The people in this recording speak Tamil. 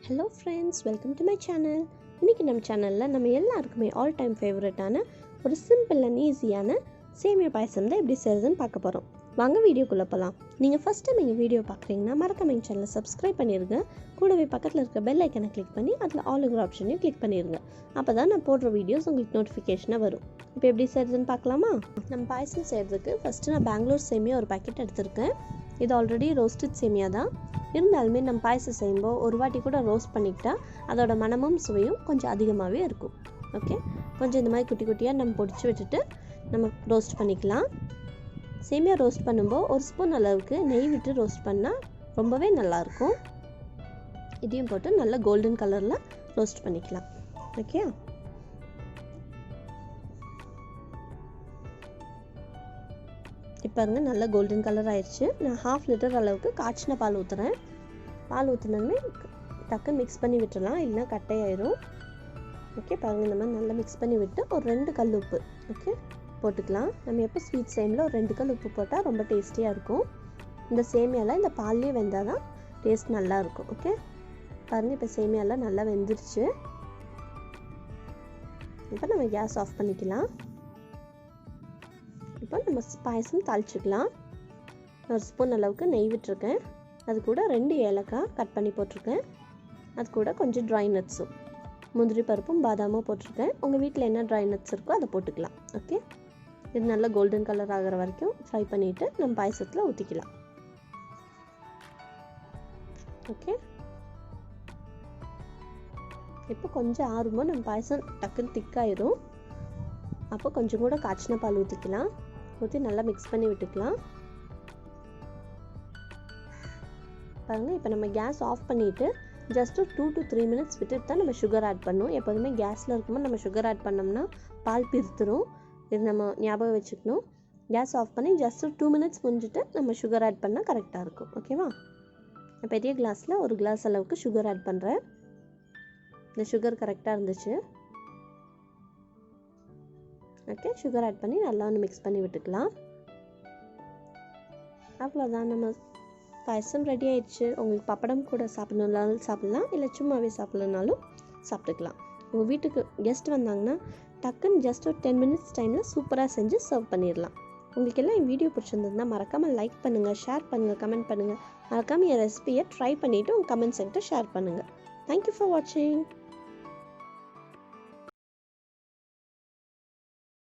Hello friends, welcome to my channel. இன்னைக்கு நம்ம சேனல்ல நம்ம எல்லாருக்குமே ஆல் டைம் ஃபேவரட்டான ஒரு சிம்பிள் அண்ட் ஈஸியான சேமியா பாயசம் தான் எப்படி செய்யறதுன்னு பார்க்க போறோம். வாங்க வீடியோக்குள்ள போலாம். நீங்க ஃபர்ஸ்ட் டைம் எங்க வீடியோ பார்க்கறீங்கன்னா மறக்காம எங்க சேனலை சப்ஸ்கிரைப் பண்ணிருங்க. கூடவே பக்கத்துல இருக்க பெல் ஐகானை கிளிக் பண்ணி அதுல ஆல்ங்கிற ஆப்ஷனையும் கிளிக் பண்ணிருங்க. அப்பதான் நான் போடுற வீடியோஸ் உங்களுக்கு நோட்டிஃபிகேஷனா வரும். இப்போ எப்படி செய்யறதுன்னு பார்க்கலாமா? நம்ம பாயசம் செய்யறதுக்கு ஃபர்ஸ்ட் நான் பெங்களூர் சேமியா ஒரு பாக்கெட் எடுத்துர்க்கேன். இது ஆல்ரெடி ரோஸ்டட் சேமியா தான். இருந்தாலுமே நம்ம பாயசம் செய்யும்போது ஒரு வாட்டி கூட ரோஸ்ட் பண்ணிக்கிட்டா அதோட மனமும் சுவையும் கொஞ்சம் அதிகமாகவே இருக்கும். ஓகே, கொஞ்சம் இந்த மாதிரி குட்டி குட்டியாக நம்ம பொடிச்சு விட்டுட்டு நம்ம ரோஸ்ட் பண்ணிக்கலாம். சேமியா ரோஸ்ட் பண்ணும்போது ஒரு ஸ்பூன் அளவுக்கு நெய் விட்டு ரோஸ்ட் பண்ணால் ரொம்பவே நல்லாயிருக்கும். இதையும் போட்டு நல்லா கோல்டன் கலரில் ரோஸ்ட் பண்ணிக்கலாம். ஓகே, இப்போ பாருங்க நல்லா கோல்டன் கலர் ஆயிடுச்சு. நான் 1/2 லிட்டர் அளவுக்கு காய்ச்சின பால் ஊற்றுறேன். பால் ஊற்றினதுமே டக்குன்னு மிக்ஸ் பண்ணி விட்டுடலாம், இல்லைன்னா கட்டையாயிரும். ஓகே, பாருங்கள் இந்த மாதிரி நல்லா மிக்ஸ் பண்ணி விட்டு ஒரு 2 கல் உப்பு ஓகே போட்டுக்கலாம். நம்ம எப்போ ஸ்வீட் டைமில் ஒரு 2 கல் உப்பு போட்டால் ரொம்ப டேஸ்டியாக இருக்கும். இந்த சேமியாவில் இந்த பால்லேயே வெந்தால் தான் டேஸ்ட் நல்லாயிருக்கும். ஓகே, பாருங்கள் இப்போ சேமியாலாம் நல்லா வெந்துருச்சு. இப்போ நம்ம கேஸ் ஆஃப் பண்ணிக்கலாம். இப்போ நம்ம பாயசம் தாளிச்சிக்கலாம். ஒரு ஸ்பூன் அளவுக்கு நெய் விட்டுருக்கேன். அது கூட 2 ஏலக்காய் கட் பண்ணி போட்டிருக்கேன். அது கூட கொஞ்சம் ட்ரை நட்ஸும் முந்திரி பருப்பும் பாதாமும் போட்டிருக்கேன். உங்கள் வீட்டில் என்ன ட்ரை நட்ஸ் இருக்கோ அதை போட்டுக்கலாம். ஓகே, இது நல்லா கோல்டன் கலர் ஆகிற வரைக்கும் ஃப்ரை பண்ணிவிட்டு நம்ம பாயசத்தில் ஊற்றிக்கலாம். ஓகே, இப்போ கொஞ்சம் ஆறும்போது நம்ம பாயசம் டக்குன்னு திக்காயிரும். அப்போ கொஞ்சம் கூட காய்ச்சின பால் ஊற்றிக்கலாம். ஊற்றி நல்லா மிக்ஸ் பண்ணி விட்டுக்கலாம். பாருங்கள் இப்போ நம்ம கேஸ் ஆஃப் பண்ணிவிட்டு ஜஸ்ட் 2 to 3 மினிட்ஸ் விட்டுட்டு தான் நம்ம சுகர் ஆட் பண்ணணும். எப்போதுமே கேஸில் இருக்கும்போது நம்ம சுகர் ஆட் பண்ணோம்னா பால் பிரித்துரும். இது நம்ம ஞாபகம் வச்சுக்கணும். கேஸ் ஆஃப் பண்ணி ஜஸ்ட் 2 மினிட்ஸ் முடிஞ்சிட்டு நம்ம சுகர் ஆட் பண்ணால் கரெக்டாக இருக்கும். ஓகேவா? பெரிய கிளாஸில் ஒரு கிளாஸ் அளவுக்கு சுகர் ஆட் பண்ணுறேன். இந்த சுகர் கரெக்டாக இருந்துச்சு. ஓகே, சுகர் ஆட் பண்ணி நல்லா ஒன்று மிக்ஸ் பண்ணி விட்டுக்கலாம். அவ்வளோதான், நம்ம பாயசம் ரெடி ஆயிடுச்சு. உங்களுக்கு பப்படம் கூட சாப்பிடணுன்னாலும் சாப்பிட்லாம், இல்லை சும்மாவே சாப்பிட்லனாலும் சாப்பிட்டுக்கலாம். உங்கள் வீட்டுக்கு கெஸ்ட் வந்தாங்கன்னா டக்குன்னு ஜஸ்ட் ஒரு 10 மினிட்ஸ் டைமில் சூப்பராக செஞ்சு சர்வ் பண்ணிடலாம். உங்களுக்கு எல்லாம் என் வீடியோ பிடிச்சிருந்ததுன்னா மறக்காமல் லைக் பண்ணுங்கள், ஷேர் பண்ணுங்கள், கமெண்ட் பண்ணுங்கள். மறக்காமல் என் ரெசிபியை ட்ரை பண்ணிவிட்டு உங்கள் கமெண்ட் செக்டர் ஷேர் பண்ணுங்கள். தேங்க்யூ ஃபார் வாட்சிங்.